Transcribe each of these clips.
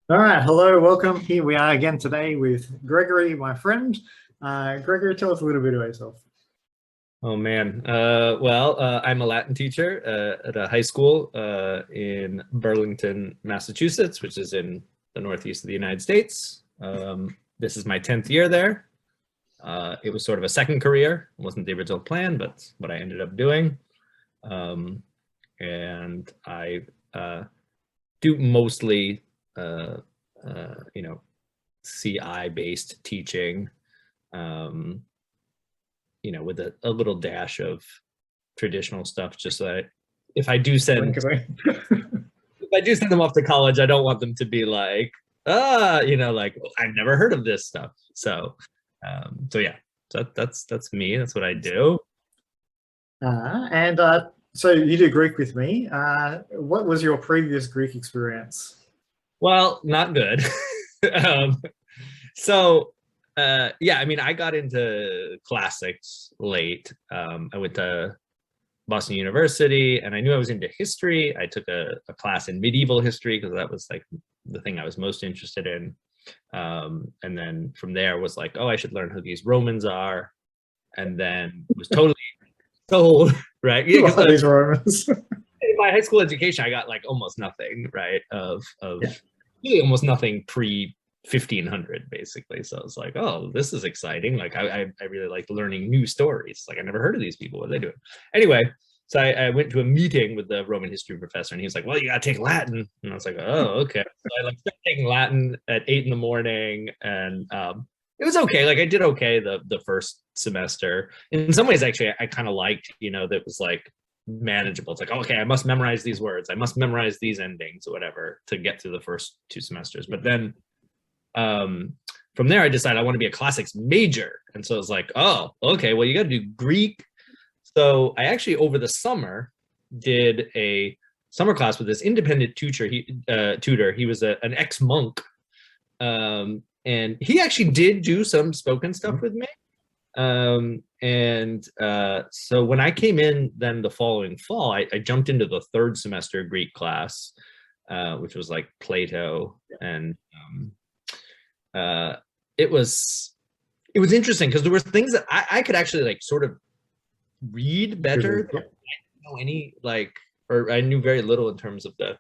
All right, hello, welcome. Here we are again today with Gregory, my friend. Gregory, tell us a little bit about yourself. Oh man. I'm a Latin teacher at a high school in Burlington, Massachusetts, which is in the northeast of the United States. This is my 10th year there. It was sort of a second career. It wasn't the original plan, but what I ended up doing. Um, and I do mostly, uh, you know, CI-based teaching. Um, with a little dash of traditional stuff, just so that if I do send if I do send them off to college, I don't want them to be like, like I've never heard of this stuff. So yeah, that's me. That's what I do. And so you do Greek with me. What was your previous Greek experience? Well, not good. um, yeah, I mean, I got into classics late. I went to Boston University, and I knew I was into history. I took a class in medieval history because that was like the thing I was most interested in. And then from there was like, oh, I should learn who these Romans are. And then was totally told, right? Yeah, because These Romans. in my high school education, I got like almost nothing, right? Of Yeah. really almost nothing pre 1500 basically. So it's like, oh, this is exciting. Like I really like learning new stories. Like I never heard of these people. What are they doing? Anyway, so I went to a meeting with the Roman history professor, and he was like, well, you gotta take Latin. And I was like, oh, okay. So I like started taking Latin at 8 in the morning, and it was okay. Like I did okay the first semester. In some ways, actually, I kind of liked, that was like manageable. It's like, okay, I must memorize these words. I must memorize these endings or whatever to get through the first 2 semesters. But then from there, I decided I want to be a classics major. And so I was like, oh, okay, well, you got to do Greek. So I actually, over the summer, did a summer class with this independent tutor. He was an ex-monk. And he actually did do some spoken stuff with me. So when I came in then the following fall, I jumped into the third semester Greek class, which was like Plato. And uh, it was interesting because there were things that I could actually like sort of read better. Yeah. I didn't know any like, or I knew very little in terms of the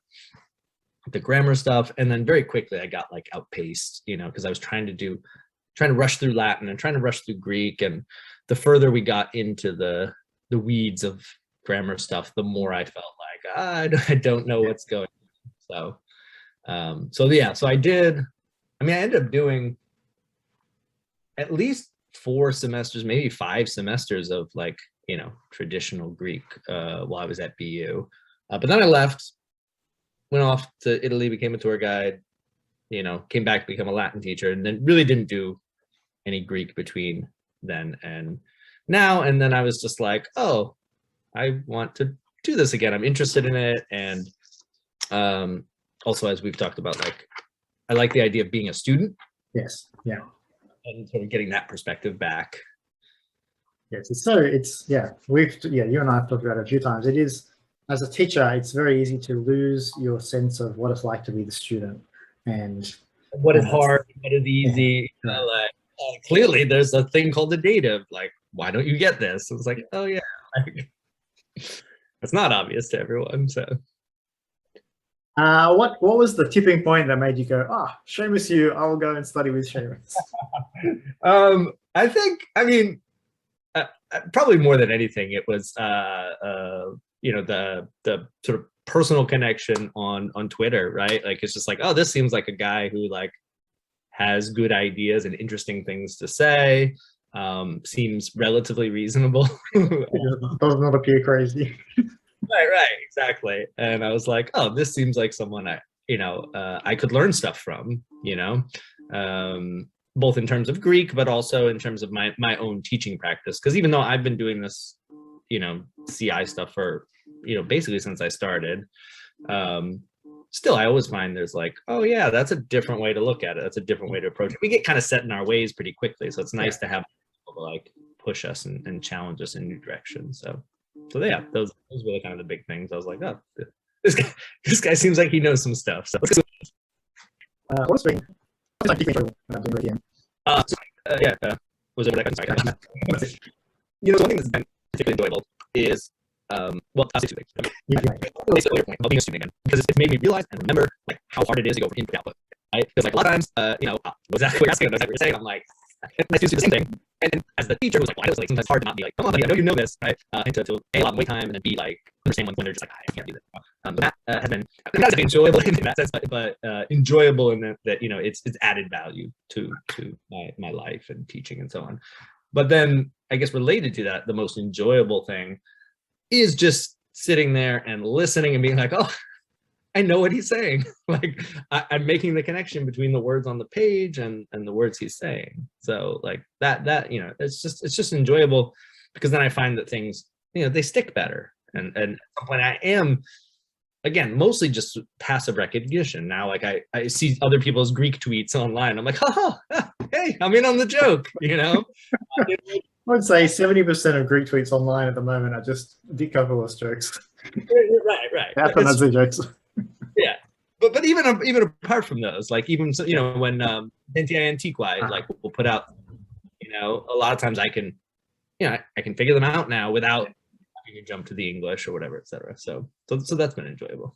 grammar stuff. And then very quickly I got like outpaced, because I was trying to rush through Latin and trying to rush through Greek. And the further we got into the weeds of grammar stuff, the more I felt like I don't know what's going on. So I did. I mean, I ended up doing at least 4 semesters, maybe 5 semesters of like, traditional Greek while I was at BU. But then I left, went off to Italy, became a tour guide, came back to become a Latin teacher, and then really didn't do any Greek between then and now. And then I was just like, oh, I want to do this again. I'm interested in it. And also, as we've talked about, like, I like the idea of being a student. Yes. Yeah. And sort of getting that perspective back. Yes. You and I have talked about it a few times. It is, as a teacher, it's very easy to lose your sense of what it's like to be the student. And what is hard, what is easy, like, clearly there's a thing called the dative, like, why don't you get this? It's like, oh yeah, like, it's not obvious to everyone. So what was the tipping point that made you go, Seamus, I will go and study with Seamus? I think, I mean, probably more than anything, it was the sort of personal connection on Twitter, right? Like it's just like, oh, this seems like a guy who like has good ideas and interesting things to say. Seems relatively reasonable. Does not appear crazy. Right, exactly. And I was like, oh, this seems like someone I could learn stuff from, both in terms of Greek, but also in terms of my own teaching practice. Because even though I've been doing this, CI stuff for, basically since I started, still I always find there's like, oh yeah, that's a different way to look at it. That's a different way to approach it. We get kind of set in our ways pretty quickly. So it's nice to have people to like push us and challenge us in new directions. So yeah, those were kind of the big things. I was like, oh, this guy seems like he knows some stuff. So What's been like deeply enjoyable when I'm doing Yeah, was over that. Sorry. You know, one thing that's been particularly enjoyable is, well, I'll say two things. It's earlier point about being a student again, because it's made me realize and remember like how hard it is to go from input to output. Right? Because like a lot of times, you know, exactly what you're asking, exactly what you're saying. I'm like, my students do the same thing. And then as the teacher who's like, well, I was like, sometimes it's hard to not be like, come on, buddy, I know you know this, right? And to A, a lot of wait time, and then B, like understand when they're just like, I can't do this. But that has been not exactly enjoyable in that sense, but enjoyable in that you know it's added value to my life and teaching and so on. But then I guess related to that, the most enjoyable thing is just sitting there and listening and being like, oh, I know what he's saying. Like I'm making the connection between the words on the page and the words he's saying. So like that you know, it's just enjoyable, because then I find that things, you know, they stick better. And at some point I am, again, mostly just passive recognition. Now, like I see other people's Greek tweets online. I'm like, ha, hey, I'm in on the joke, you know? I would say 70% of Greek tweets online at the moment are just Dick Coppolas jokes. Right. Nazi jokes. Yeah, but even apart from those, like even so, you know, when NTI Antiqua like will put out, you know, a lot of times I can, you know, I can figure them out now without having to jump to the English or whatever, etc. So that's been enjoyable.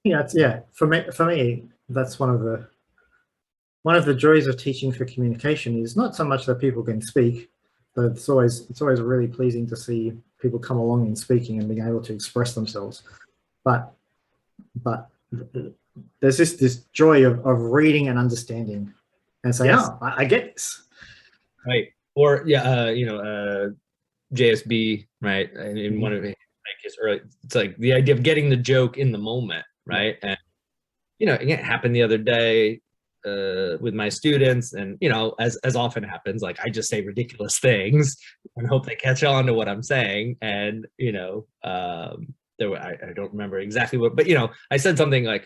Yeah, for me, that's one of the joys of teaching for communication is not so much that people can speak, but it's always really pleasing to see people come along in speaking and being able to express themselves. But there's this joy of reading and understanding and saying, yes. Oh, I get this. Right. Or yeah, you know, JSB, right? In one of like his early, it's like the idea of getting the joke in the moment, right? And you know, it happened the other day with my students, and you know, as often happens, like I just say ridiculous things and hope they catch on to what I'm saying. And you know, I don't remember exactly what, but you know, I said something like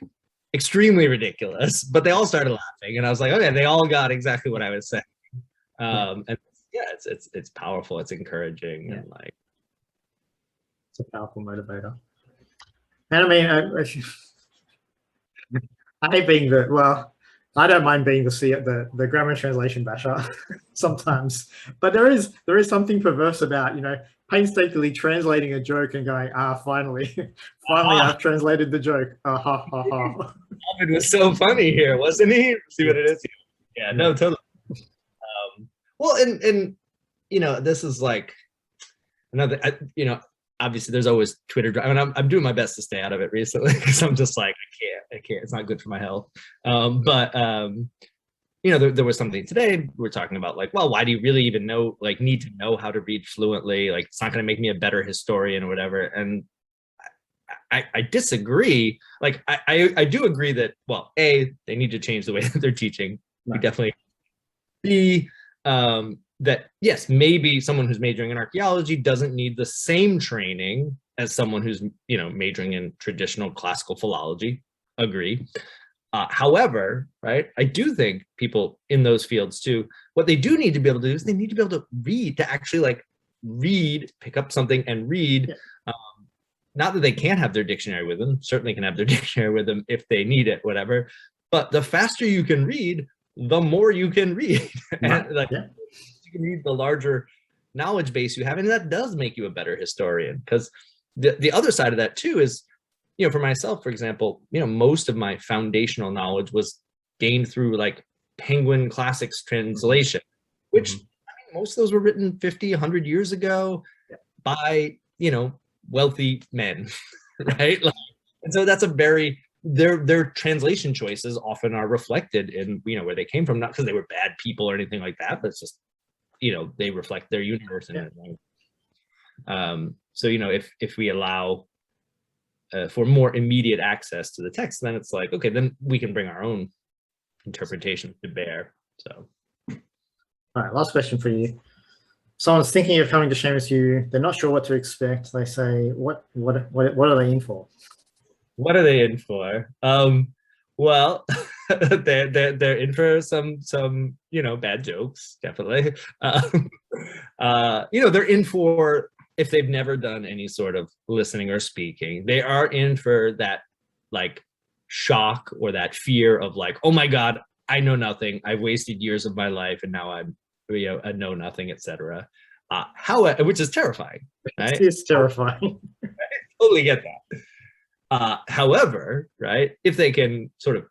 extremely ridiculous, but they all started laughing, and I was like, okay, they all got exactly what I was saying. And yeah, it's powerful, it's encouraging, and like it's a powerful motivator. And I mean, I hate being I don't mind being the grammar translation basher sometimes, but there is something perverse about, you know, painstakingly translating a joke and going, finally I've translated the joke. Ha ha ha. It was so funny here, wasn't he? See what it is? Yeah, no, totally. Well, and you know, this is like another, you know, obviously there's always Twitter. I mean, I'm doing my best to stay out of it recently because I'm just like, I can't. It's not good for my health. But you know, there was something today. We're talking about like, well, why do you really even need to know how to read fluently? Like, it's not going to make me a better historian or whatever. And I disagree. Like, I do agree that, well, A, they need to change the way that they're teaching. Right. We definitely. B, that yes, maybe someone who's majoring in archaeology doesn't need the same training as someone who's, you know, majoring in traditional classical philology. Agree. However, right, I do think people in those fields too, what they do need to be able to do is they need to be able to read, to actually like read, pick up something and read. Yeah. Not that they can't have their dictionary with them, certainly can have their dictionary with them if they need it, whatever. But the faster you can read, the more you can read. And like, yeah. You can read, the larger knowledge base you have, and that does make you a better historian. Because the other side of that too is, you know, for myself, for example, you know, most of my foundational knowledge was gained through like Penguin Classics translation, which I mean, most of those were written 50, 100 years ago by, you know, wealthy men, right? Like, and so that's a very, their translation choices often are reflected in, you know, where they came from, not because they were bad people or anything like that, but it's just, you know, they reflect their universe. So, you know, if we allow for more immediate access to the text, then it's like, okay, then we can bring our own interpretation to bear. So, all right, last question for you. Someone's thinking of coming to Seamus U. They're not sure what to expect. They say, what are they in for? What are they in for? Well, they're in for some you know, bad jokes, definitely. You know, they're in for, if they've never done any sort of listening or speaking, they are in for that like shock or that fear of like, oh my God, I know nothing. I've wasted years of my life and now I'm, a know nothing, etc. Which is terrifying, right? It's terrifying. Totally get that. However, right, if they can sort of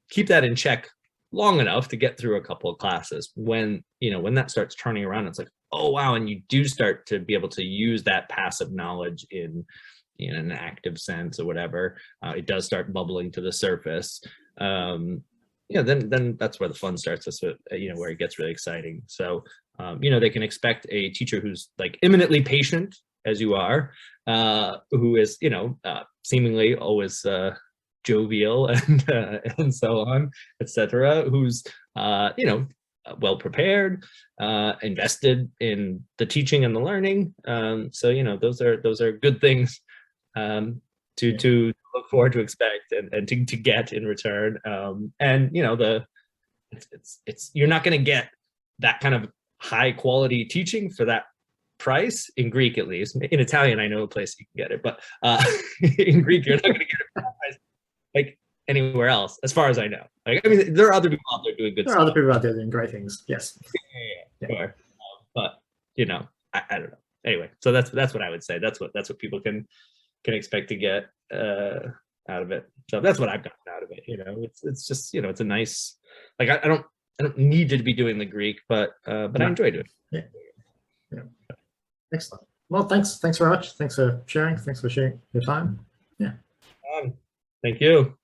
keep that in check long enough to get through a couple of classes, when that starts turning around, it's like, oh wow, and you do start to be able to use that passive knowledge in an active sense or whatever, it does start bubbling to the surface. Then that's where the fun starts. That's what, where it gets really exciting. So they can expect a teacher who's like eminently patient, as you are, who is seemingly always jovial and so on, etc. Who's well prepared, invested in the teaching and the learning. So those are good things to look forward to, expect, and to get in return. And it's you're not going to get that kind of high quality teaching for that price in Greek, at least. In Italian, I know a place you can get it, but in Greek, you're not going to get it for that price like anywhere else, as far as I know. Like, I mean, there are other people out there doing good stuff. There are other people out there doing great things. Yes. Yeah. Sure. But I don't know. Anyway, so that's what I would say. That's what people can expect to get out of it. So that's what I've gotten out of it. It's just it's a nice, like, I don't need to be doing the Greek, but I enjoyed it. Yeah. Excellent. Well, thanks very much. Thanks for sharing. Thanks for sharing your time. Yeah. Thank you.